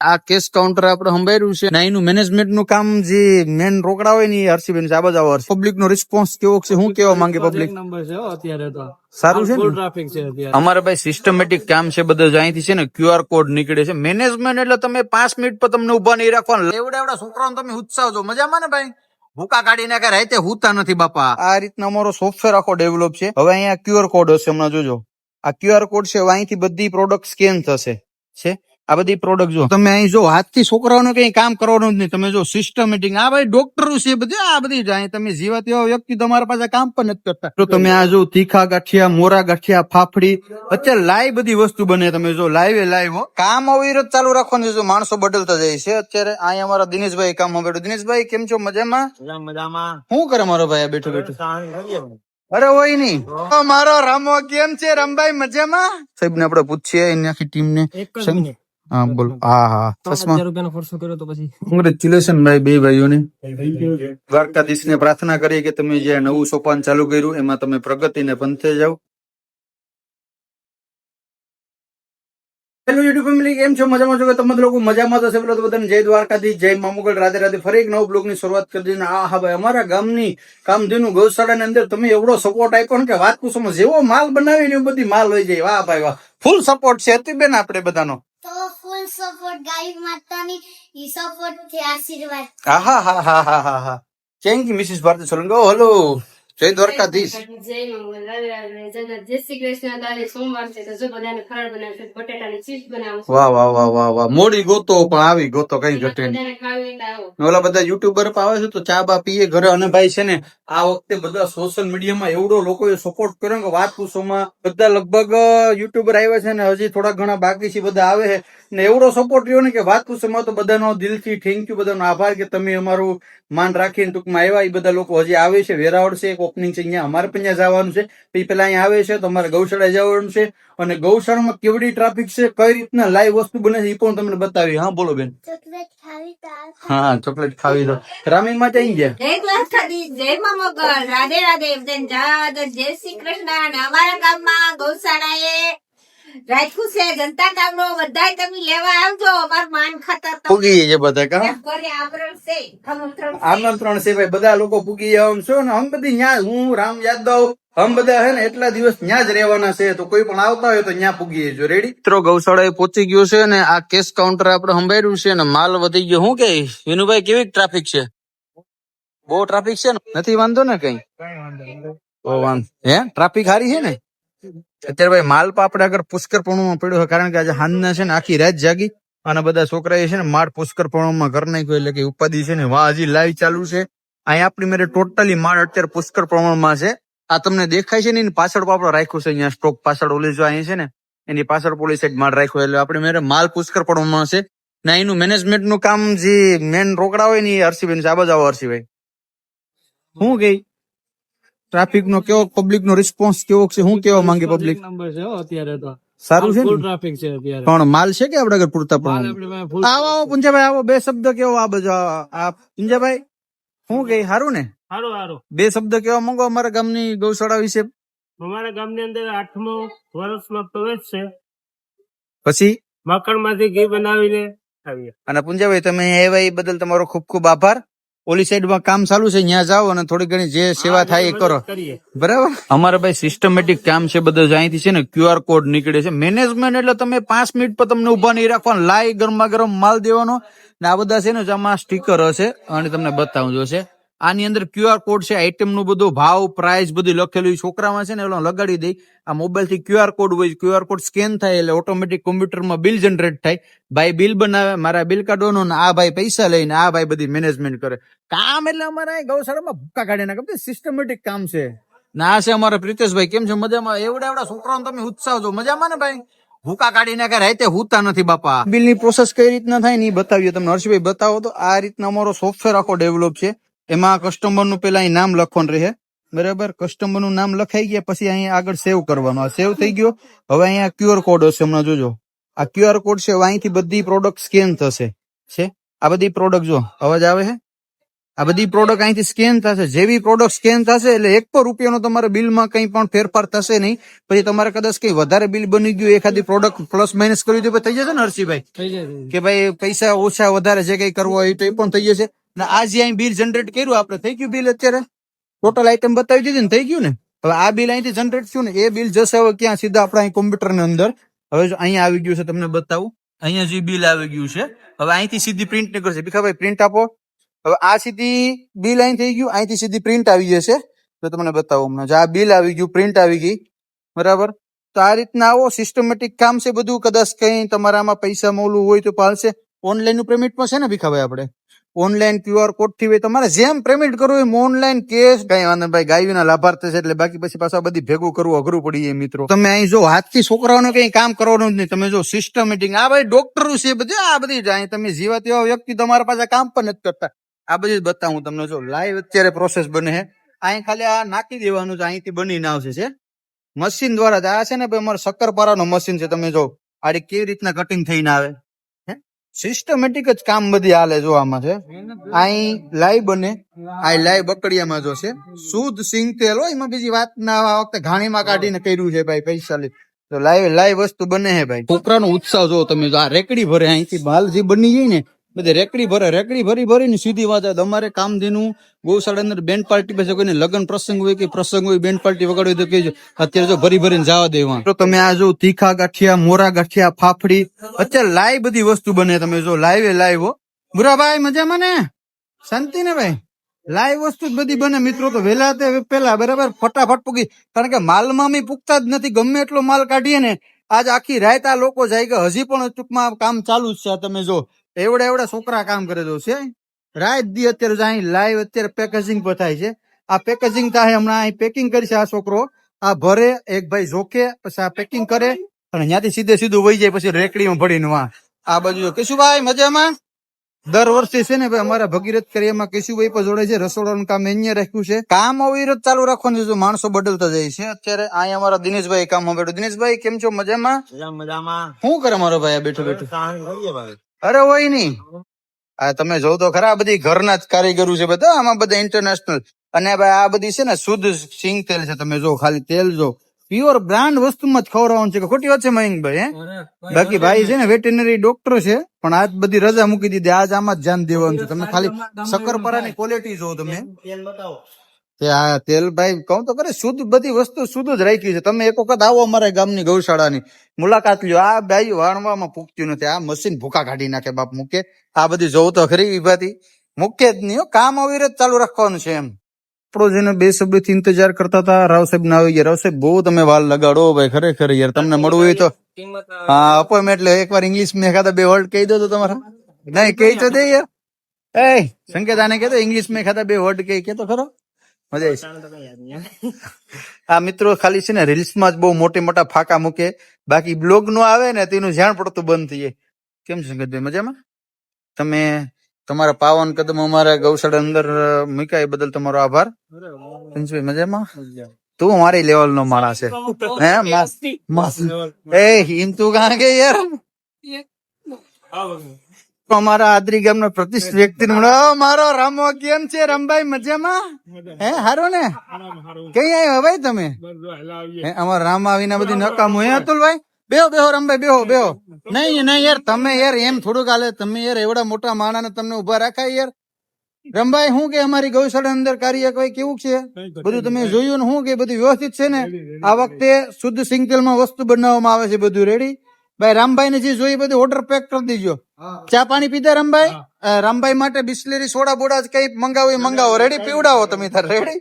આ cache counter આપણે સંભાળ્યું છે ને એનું મેનેજમેન્ટ નું કામ જે મેન રોકડા હોય ને હર્ષીબેન આ બધા હર્ષ પબ્લિક નો રિસ્પોન્સ કેવો છે શું કેવા માંગે પબ્લિક નંબર છે અત્યારે તો સારું છે ફૂલ ને ટ્રાફિક છે અત્યારે અમારે ભાઈ સિસ્ટમેટિક કામ છે બધા જ અહીંથી છે ને QR કોડ નીકળે છે મેનેજમેન્ટ એટલે તમે 5 મિનિટ પર તમને ઉભા નહીં રાખવાના એવડા છોકરાઓને તમે ઉત્સાહ છો મજામાં ને ભાઈ ભૂકા કાઢીને કે રાતે હુતા નથી બાપા આ રીતના અમારો સોફ્ટવેર આખો ડેવલપ છે હવે અહીંયા QR કોડ હશે હમણાં જોજો આ QR કોડ છે અહીંથી બધી પ્રોડક્ટ સ્કેન થશે છે આ બધી પ્રોડક્ટ જો તમે અહીં જો હાથથી છોકરાઓને કઈ કામ કરવાનું જ નહીં તમે જો સિસ્ટમેટિક આ ભાઈ ડોક્ટરો છે બધી આ બધી જાય તમે જીવાત એવા વ્યક્તિ તમારા પાસે કામ પણ નથી કરતા તો તમે આ જો તીખા ગાંઠિયા મોરા ગાંઠિયા ફાફડી અત્યારે લાઈવ બધી વસ્તુ બને તમે જો લાઈવ કામ અવિરત ચાલુ રાખવાનું જો માણસો બદલતા જાય છે અત્યારે અહીંયા અમારા દિનેશભાઈ કામ સાંભળ્યું દિનેશભાઈ કેમ છો મજામાં શું કરે મારો ભાઈ બેઠો અરે હોય નઈ મારો રામો કેમ છે રામભાઈ મજામાં સાહેબ ને આપડે પૂછીએ એની આખી ટીમ ને હા બોલો હા કોંગ્રેચ્યુલેશન ભાઈ બે ભાઈઓને દ્વારકાધીશ ને પ્રાર્થના કરીએ કે તમે જે નવું સોપાન ચાલુ કર્યું એમાં તમે પ્રગતિને પંથે જાઓ હેલો યુટ્યુબ ફેમિલી કેમ છો મજામાં છો કે તમે લોકો મજામાં તો પેલો તો બધાને જય દ્વારકાધીશ જય મામુગલ રાધે રાધે ફરી એક નવો બ્લોગ ની શરૂઆત કરી દીધી હા ભાઈ અમારા ગામની કામધેનુ ગૌશાળા ની અંદર તમે એવડો સપોર્ટ આપ્યો ને કે વાત પૂછો જેવો માલ બનાવીને એવું બધી માલ હોય જાય વાહ ભાઈ વાહ ફૂલ સપોર્ટ છે અતિબેન આપણે બધાનો તો ફૂલ સપોર્ટ ગાય માતાની ઈ સપોર્ટ છે આશીર્વાદ હા હા હા હા હા હા thank you Mrs Bharti Solanki hello જય દ્વારકાધીશ જય મંગલ જય શ્રી કૃષ્ણ તારે સોમવાર છે તો જો બધાને ફરાળ બનાવશે બટેટાની ચીપ્સ બનાવશું વાહ વાહ વાહ વાહ વાહ મોડી ગોતો પણ આવી ગોતો કઈ ઘટે નહીં બધાને ખાવી એટલે આવો ઓલા બધા યુટ્યુબર આવે છે તો ચા બા પીએ ઘરે અને ભાઈ છે ને આ વખતે બધા સોશિયલ મીડિયામાં એવડો લોકોએ સપોર્ટ કર્યો કે વાત પૂછોમાં બધા લગભગ યુટ્યુબર આવ્યા છે ને હજી થોડા ઘણા બાકી છે બધા આવે છે ને એવડો સપોર્ટ રહ્યો ને કે વાત પૂછોમાં તો બધાનો દિલથી થેન્ક યુ બધાનો આભાર કે તમે અમારું માન રાખીને ટૂંકમાં આવ્યા એ બધા લોકો હજી આવે છે વેરાવળ છે એક ઓપનિંગ છે અહીંયા અમારે પણ ત્યાં જવાનું છે પછી પેલા અહીંયા આવે છે તો અમારે ગૌશાળા જવાનું છે અને ગૌશાળામાં કેવડી ટ્રાફિક છે કઈ રીતના લાઈવ વસ્તુ બને છે એ પણ તમને બતાવી હા બોલો બેન ચોકલેટ ખાવી તો હા ચોકલેટ ખાવી દો રામીન માટે અહીં ગયા જય દ્વારકાધીશ જય મમગલ રાધે રાધે જય શ્રી કૃષ્ણ અને અમારા ગામમાં ગૌશાળાએ રાખ્યું છે જનતા કામનો બધા તમે લેવા આવજો અમાર માન ખાતર પૂગી છે બધા કા ઘરે આમરણ છે આમંત્રણ છે ભાઈ બધા લોકો પૂગી આમ છો ને હમ બધી ન્યા હું રામ યાદવ હમ બધા હે ને એટલા દિવસ ન્યા જ રહેવાના છે તો કોઈ પણ આવતા હોય તો ન્યા પૂગી જો રેડી મિત્રો ગૌશાળાએ પહોંચી ગયો છે ને આ કેશ કાઉન્ટર આપણે સંભાળ્યું છે ને માલ વધી ગયો શું કે વિનુભાઈ કેવી ટ્રાફિક છે બહુ ટ્રાફિક છે ને નથી વાંધો ને કઈ હે ટ્રાફિક સારી છે ને અત્યારે ભાઈ માલ આપણે આગળ પુષ્કર પ્રમાણમાં પડ્યો છે કારણ કે આજે હાંજના છે ને આખી રાત જાગી અને બધા છોકરા છે ને માળ પુષ્કર પ્રમાણમાં ઘર નાખ્યો એટલે કે ઉપાધિ છે ને વાહ હજી લાઈવ ચાલુ છે અહીંયા આપણી મેરે ટોટલી માળ અત્યારે પુષ્કર પ્રમાણમાં છે આ તમને દેખાય છે ને એની પાછળ આપણે રાખ્યું છે અહીંયા સ્ટોક પાછળ ઓલી જો અહીં છે ને એની પાછળ પોલીસ સાઈડ માળ રાખ્યો એટલે આપણે મેરે માલ પુષ્કર પ્રમાણમાં છે ને એનું મેનેજમેન્ટ નું કામ જે મેન રોકડા હોય ને એ હર્ષીબેન છે આ બધા હર્ષીભાઈ શું ગઈ ટ્રાફિક નો કેવો પબ્લિક નો રિસ્પોન્સ કેવો છે શું કેવા માંગે પબ્લિક નંબર છે અત્યારે તો સારું છે ફૂલ ને ટ્રાફિક છે અત્યારે પણ માલ છે કે આપડે આગળ પૂરતા માલ પ્રમાણ આપણે ફૂલ આવો આવો પુંજાભાઈ આવો બે શબ્દ કેવો આ બધા આ પુંજાભાઈ શું કે સારું ને સારું સારું બે શબ્દ કેવા માંગો અમારા ગામની ગૌશાળા વિશે અમારા ગામની અંદર 8મો વર્ષમાં પ્રવેશ છે પછી મકરમાંથી ઘી બનાવીને આવીએ અને પુંજાભાઈ તમે આવ્યા એ બદલ તમારો ખૂબ ખૂબ આભાર ઓલી સાઈડમાં કામ ચાલુ છે ત્યાં જાઓ અને થોડી ઘણી જે સેવા થાય એ કરો કરીએ બરાબર અમારે ભાઈ સિસ્ટમેટિક કામ છે બધું અહીંથી છે ને QR કોડ નીકળે છે મેનેજમેન્ટ એટલે તમે 5 મિનિટ પર તમને ઉભા નહીં રાખવાના લાઈ ગરમા ગરમ માલ દેવાનો ને આ બધા છે ને આમાં સ્ટીકર હશે અને તમને બતાવું જોશે આની અંદર QR કોડ છે આઈટમ નું બધું ભાવ પ્રાઇસ બધું લખેલું છોકરામાં છે ને એલો લગાડી દઈ આ મોબાઈલ થી QR કોડ હોય QR કોડ સ્કેન થાય એટલે ઓટોમેટિક કોમ્પ્યુટરમાં બિલ જનરેટ થાય ભાઈ બિલ બનાવે મારા બિલ કાઢવાનું આ ભાઈ પૈસા લઈને આ ભાઈ બધી મેનેજમેન્ટ કરે કામ એટલે અમારા ગૌશાળામાં ભૂકા કાઢી નાખે સિસ્ટમેટિક કામ છે ના છે અમારા પ્રિતેશભાઈ કેમ છે મજામાં એવડા છોકરાઓ તમે ઉત્સાહ છો મજામાં ને ભાઈ ભૂકા કાઢી નાખે રાતે હુતા નથી બાપા બિલ ની પ્રોસેસ કઈ રીતના થાય ને એ બતાવીએ તમને હર્ષભાઈ બતાવો તો આ રીતના અમારો સોફ્ટવેર આખો ડેવલપ છે એમાં કસ્ટમર નું પેલા અહીં નામ લખવાનું રહે બરાબર કસ્ટમર નું નામ લખાઈ ગયા પછી અહીંયા આગળ સેવ કરવાનું આ સેવ થઈ ગયો હવે અહીંયા QR કોડ હશે હમણાં જોજો આ QR કોડ છે અહીંથી બધી પ્રોડક્ટ સ્કેન થશે છે આ બધી પ્રોડક્ટ જો અવાજ આવે છે આ બધી પ્રોડક્ટ અહીંથી સ્કેન થશે. જેવી પ્રોડક્ટ સ્કેન થશે એટલે 1 પણ રૂપિયાનો તમારા બિલમાં કંઈ પણ ફેરફાર થશે નહીં. પછી તમારે કદાચ કઈ વધારે બિલ બની ગયું, એખાદી પ્રોડક્ટ પ્લસ માઇનસ કરી દો, થઈ જશે ને હર્ષિભાઈ? કે ભાઈ પૈસા ઓછા વધારે જે કઈ કરવો હોય તો એ પણ થઈ જશે. ને આ જે અહીં બિલ જનરેટ કર્યું આપણે, થઈ ગયું બિલ અત્યારે? ટોટલ આઈટમ બતાવી દીધી ને, થઈ ગયું ને? હવે આ બિલ અહીંથી જનરેટ થયું ને, એ બિલ જશે હવે ક્યાં? સીધા આપણા અહીં કોમ્પ્યુટર ની અંદર. હવે જો અહીંયા આવી ગયું છે, તમને બતાવું. અહીંયા જે બિલ આવી ગયું છે, હવે અહીંથી સીધી પ્રિન્ટ નીકળશે. ભીખાભાઈ પ્રિન્ટ આપો. હવે આ સીધી બિલ અહીં થઈ ગયું, અહીંથી સીધી પ્રિન્ટ આવી જશે. તો તમને બતાવું હમણાં. આ બિલ આવી ગયું, પ્રિન્ટ આવી ગઈ, બરાબર. તો આ રીતના આવો સિસ્ટમેટિક કામ છે બધું. કદાચ કઈ તમારામાં પૈસા મોલું હોય તો પાલશે. ઓનલાઈન નું પેમેન્ટમાં છે ને ભીખાભાઈ? આપણે ઓનલાઈન QR કોડ થી હોય, તમારે જેમ પેમેન્ટ કરવું હોય, ઓનલાઈન કેશ, કઈ વાંધો ભાઈ. ગાયોના લાભાર્થી છે એટલે બાકી પછી પાછા બધી ભેગું કરવું અઘરું પડી જાય મિત્રો. તમે અહીં જો હાથથી છોકરાઓને કઈ કામ કરવાનું જ નહીં. તમે જો સિસ્ટમેટિક આ ભાઈ ડોક્ટરો છે બધી, આ બધી અહીં તમે જીવા તેવા વ્યક્તિ તમારા પાસે કામ પણ નથી કરતા. આ બધી બતાવું તમને. જો લાઈવ અત્યારે પ્રોસેસ બને છે. અહીં ખાલી આ નાખી દેવાનું છે, અહીંથી બનીને આવશે છે મશીન દ્વારા. આ છે ને ભાઈ અમારે શક્કરપારાનો મશીન છે. તમે જો આ કેવી રીતના કટિંગ થઈને આવે. સિસ્ટમેટિક જ કામ બધી હાલે. જો આમાં છે અહીં લાઈવ બને, આ લાઈવ બકડિયામાં જો છે શુદ્ધ સિંગ તેલ હોય, એમાં બીજી વાત ના. આ વખતે ઘાણીમાં કાઢીને કર્યું છે ભાઈ, પૈસા લે. તો લાઈવ વસ્તુ બને છે ભાઈ. છોકરાનો ઉત્સાહ જો તમે. આ રેકડી ભરે અહીંથી માલ જે બની જાય ને, બધી રેકડી ભરીને સીધી વાત. અમારે કામધેનું ગૌશાળા અંદર બેન્ડ પાર્ટી પાસે કોઈને લગ્ન પ્રસંગ હોય કે પ્રસંગ હોય, બેન્ડ પાર્ટી વગાડવી તો કહેજો. અત્યારે જો ભરીને જવા દેવા. તો તમે આ જો તીખા ગાંઠિયા, મોરા ગાંઠિયા, ફાફડી, અત્યારે લાઈવ બધી વસ્તુ બને. તમે જો લાઈવ હો. બુરાભાઈ મજામાં ને? શાંતિ ને ભાઈ? લાઈવ વસ્તુ જ બધી બને મિત્રો. તો વહેલા તે પેલા બરાબર ફટાફટ પૂગી. કારણ કે માલમાં અમે પૂગતા જ નથી. ગમે એટલો માલ કાઢીએ ને, આજ આખી રાત આ લોકો જાય કે હજી પણ ટૂંકમાં કામ ચાલુ જ છે. તમે જો એવડા છોકરા કામ કરે છે રાત દી. અત્યારે અહીં લાઈવ અત્યારે પેકેજિંગ પર થાય છે. આ પેકેજિંગ થાય હમણાં. અહીં પેકિંગ કરી છે આ છોકરો. આ ભરે, એક ભાઈ જોકે, પછી આ પેકિંગ કરે અને ત્યાંથી સીધું વહી જાય. પછી રેકડીમાં ભરીને આ બાજુ કેશુભાઈ મજામાં? દર વર્ષે છે ને ભાઈ અમારા ભગીરથ કરિયામાં કેશુભાઈ પર જોડે છે. રસોડાનું કામ અહીંયા રાખ્યું છે. કામ અવિરત ચાલુ રાખવાનું છે. માણસો બદલતા જાય છે. અત્યારે અહીંયા અમારા દિનેશભાઈ કામ બેઠો. દિનેશભાઈ કેમ છો? મજામાં? શું કરે મારો ભાઈ બેઠો? અરે હોય નઈ. આ તમે જો તો ખરા, બધી ઘરના જ કારીગરો છે બધા. આમાં બધા ઇન્ટરનેશનલ. અને ભાઈ આ બધી છે ને શુદ્ધ સિંગ તેલ છે. તમે જો ખાલી તેલ જો પ્યોર બ્રાન્ડ વસ્તુમાં જ ખવડાવવાનું છે. ખોટી વાત છે મયંકભાઈ? બાકી ભાઈ છે ને વેટેનરી ડોક્ટર છે, પણ આજ બધી રજા મૂકી દીધી. આજ આમાં જ ધ્યાન દેવાનું છે. તમે ખાલી શક્કરપારાની ક્વોલિટી જો તમે. આ તેલ ભાઈ કહું તો કરે, શુદ્ધ બધી વસ્તુ શુદ્ધ જ રાખી છે. તમે એક વખત આવો અમારા ગામની ગૌશાળાની મુલાકાત લ્યો. આ બાઈ વાણવામાં પૂગતું નથી. આ મશીન ભૂકા કાઢી નાખે બાપ મૂકે. આ બધી જોવું તો ખરી વિભાતી મૂકે જ નહીં. કામ અવિરત ચાલુ રાખવાનું છે એમ. આપણો જેને બે શબ્દથી ઇંતજાર કરતા હતા, રાવ સાહેબ ના આવી ગયા. રાવ સાહેબ બહુ તમે વાલ લગાડો ભાઈ, ખરેખર યાર. તમને મળવું હોય તો હા અપોઇન્ટમેન્ટ એટલે એકવાર ઇંગ્લિશ માં એખાદા 2 વર્ડ કહી દો તો તમારા. નહીં કહી તો દે યાર. એ સંકેત આને કહેતો ઇંગ્લિશ માં એખાદા 2 વર્ડ કહી કેતો ખરો. મજા આવી. આ મિત્રો ખાલી છે ને રીલ્સ માં જ બહુ મોટા ફાકા મૂકે. બાકી બ્લોગ નું આવે ને તેનું જાણ પડતું બંધ થઈ જાય. કેમ છે સંકેતભાઈ? મજામાં? તમે તમારા પાવન કદમ અમારા ગૌશાળા અંદર મૂક્યા એ બદલ તમારો આભાર. મજામાં? તું મારી લેવલ નો માણસ છે. હે એમ તું કાં કે યાર અમારા આદરી ગામના પ્રતિષ્ઠિત વ્યક્તિ મારો રામો કેમ છે? રામભાઈ મજામાં? હે હારો ને? કઈ આવ્યો ભાઈ તમે? અમારા રામ આવીને બધી નકામું. હે અતુલભાઈ બેહો રામભાઈ બેહો. નહીં યાર તમે યાર એમ થોડુંક હાલે. તમે યાર એવડા મોટા માણસ તમને ઉભા રાખાય યાર. રામભાઈ શું કે અમારી ગૌશાળા અંદર કાર્ય કઈ કેવું છે બધું તમે જોયું ને? શું કે બધું વ્યવસ્થિત છે ને? આ વખતે શુદ્ધ સિંગતેલ માં વસ્તુ બનાવવામાં આવે છે. બધું રેડી ભાઈ. રામભાઈ ને જે જોઈએ બધું ઓર્ડર પેક કરી દીજો. ચા પાણી પીધા રામભાઈ? રામભાઈ માટે બિસ્લેરી સોડા બોડા કઈ મંગાવો રેડી પીવડાવો તમે તાર રેડી.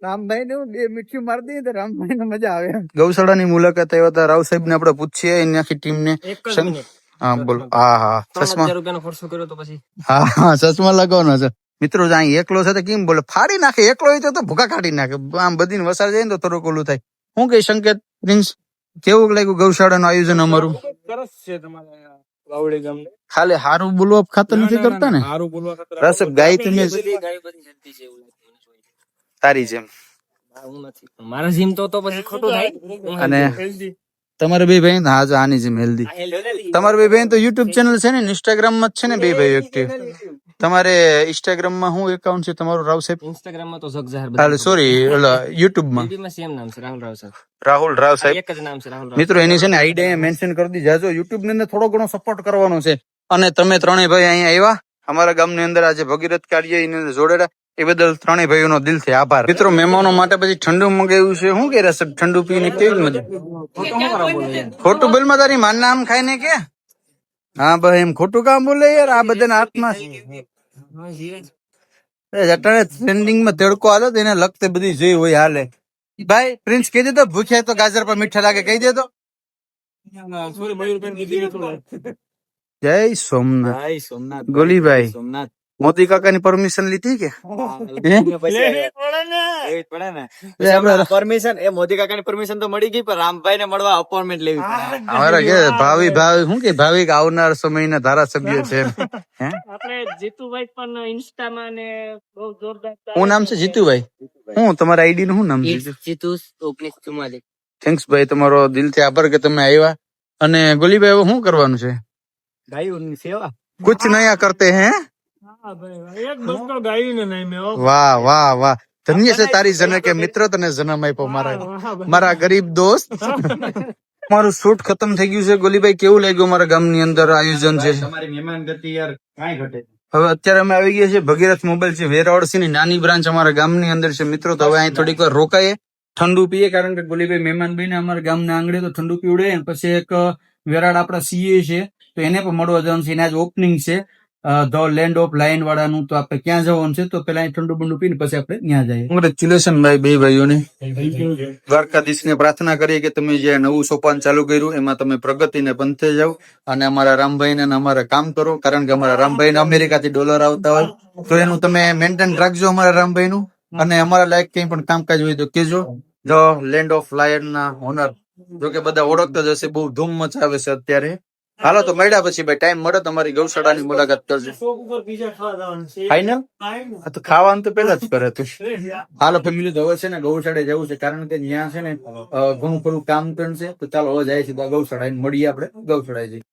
રામભાઈ ને 2 મીઠી મારી દઈએ તો રામભાઈ ને મજા આવે. ગૌશાળાની મુલાકાત આવ્યા હતા. રાવ સાહેબ ને આપણે પૂછીએ એની આખી ટીમ ને. હા બોલો. હા ચશ્મા. હા ચશ્મા લગાવવાનો છે મિત્રો. અહીં એકલો છે તો કેમ બોલે? ફાડી નાખે. એકલો હોય તો ભૂકા કાઢી નાખે. આમ બધી વસાર જાય ને તો થોડુંક ઓલું થાય. શું કઈ સંકેત પ્રિન્સ? કેવું લાગ્યું ગૌશાળાનું આયોજન અમારું? સરસ છે તમારા વાવડી ગામ. ખાલી હારું બોલવા ખાતર નથી કરતા ને? રસબ ગાય તમે તારી જેમ મારા જીમ તો પછી ખોટું થાય. અને તમારે બે ભાઈ હા જો આની જેમ હેલ્ધી. તમારે બે ભાઈ તો યુટ્યુબ ચેનલ છે ને, ઇન્સ્ટાગ્રામ માં જ છે ને બે ભાઈ એક્ટિવ? તમારે ઇન્સ્ટાગ્રામ માં શું એકાઉન્ટ છે તમારું રાવ સાહેબ? ઇન્સ્ટાગ્રામ માં તો જગજાહેર હાલ સોરી યુટ્યુબ માં માં સેમ નામ છે રાહુલ રાવ સાહેબ. રાહુલ રાવ સાહેબ. એક જ નામ છે રાહુલ રાવ. મિત્રો એની છે ને આઈડિયા મેન્શન કરી દી જાજો. યુટ્યુબ ની અંદર થોડો ઘણો સપોર્ટ કરવાનો છે. અને તમે ત્રણેય ભાઈ અહીંયા આવ્યા અમારા ગામની અંદર આજે ભગીરથ કાર્ય એની અંદર જોડેલા એ બદલ ત્રણેય ભાઈઓનો દિલથી આભાર. મિત્રો મહેમાનો માટે પછી ઠંડુ મંગાવ્યું છે. શું કે રસ ઠંડુ પીને કેવી મજા? ખોટું બોલ માં તારી માન નામ ખાઈ ને કે હા ભાઈ એમ ખોટું કામ બોલે યાર. આ બધાના હાથમાં અટાણે ટ્રેન્ડિંગ માં તડકો હાલે તો એને લગતે બધી જોઈ હોય હાલે. ભાઈ પ્રિન્સ કહી દેતો ભૂખ્યા તો ગાજર પર મીઠા લાગે કહી દેતો. જય સોમનાથ. સોમનાથ ગોલીભાઈ સોમનાથ મોદી કાકા ની પરમિશન લીધી કે પરમિશન એ મોદી કાકાની પરમિશન તો મળી ગઈ પણ રામભાઈ ને મળવા અપોઇન્ટમેન્ટ લેવી પડે. અમારા કે ભાવિ શું કે ભાવિક આવનાર સમયના ધારાસભ્ય છે હે. આપણે જીતુભાઈ પણ ઇન્સ્ટામાં ને બહુ જોરદાર. શું નામ છે જીતુભાઈ? હું તમારા આઈડી નું શું નામ છે? જીતુ 1944. થેન્ક્સ ભાઈ તમારો દિલથી આભાર કે તમે આવ્યા. અને ગોલીભાઈ હવે શું કરવાનું છે? ગાયોની સેવા. કુછ નયા કરતે હે. એક બસ્તો ગાયું ને નહીં મેં. વાહ વાહ વાહ ધન્ય છે તારી જન કે મિત્ર તને જન્મ આપ્યો મારા ગરીબ દોસ્ત. મારું શૂટ ખતમ થઈ ગયું છે. ગોલીભાઈ કેવું લાગ્યું મારા ગામની અંદર આયોજન છે? તમારી મહેમાન ગતિ યાર કાંઈ ઘટે. હવે અત્યારે અમે આવી ગયા છે ભગીરથ મોબાઈલ છે વેરાવળ ની નાની બ્રાન્ચ અમારા ગામની અંદર છે. મિત્રો તો હવે અહીં થોડીક વાર રોકાઈએ ઠંડુ પીએ કારણ કે ગોલીભાઈ મહેમાન બનીને અમારા ગામના આંગણે તો ઠંડુ પીવડે. પછી એક વેરાડ આપડા સીએ છે તો એને પણ મળવા જવાનું છે. એના જ ઓપનિંગ છે ધ લેન્ડ ઓફ લાયન વાળાનું. તો આપણે ક્યાં જવાનું છે તો પેલા ઠંડુ બંડુ પીને પછી આપણે ત્યાં જઈએ. કોંગ્રેચ્યુલેશન ભાઈ બે ભાઈઓને. દ્વારકાધીશ ને પ્રાર્થના કરીએ કે તમે જે નવું સોપાન ચાલુ કર્યું એમાં તમે પ્રગતિને પંથે જાઓ અને અમારા રામભાઈ ને અમારા કામ કરો કારણ કે અમારા રામભાઈ ને અમેરિકાથી ડોલર આવતા હોય તો એનું તમે મેન્ટેન રાખજો અમારા રામભાઈ નું. અને અમારા લાયક કઈ પણ કામકાજ હોય તો કેજો. ધ લેન્ડ ઓફ લાયન ના ઓનર જો કે બધા ઓળખતા જ હશે. બહુ ધૂમ મચાવે છે અત્યારે. હાલો તો મળ્યા પછી ભાઈ ટાઈમ મળે તમારી ગૌશાળાની મુલાકાત કરજો. ફાઈનલ તો ખાવાનું તો પેલા જ કરે તું. હાલો ફેમિલી તો હવે છે ને ગૌશાળાએ જવું છે કારણ કે ત્યાં છે ને ઘણું ખરું કામ પણ છે. તો ચાલો હવે જાય છે ગૌશાળા મળીએ આપણે ગૌશાળાએ જઈએ.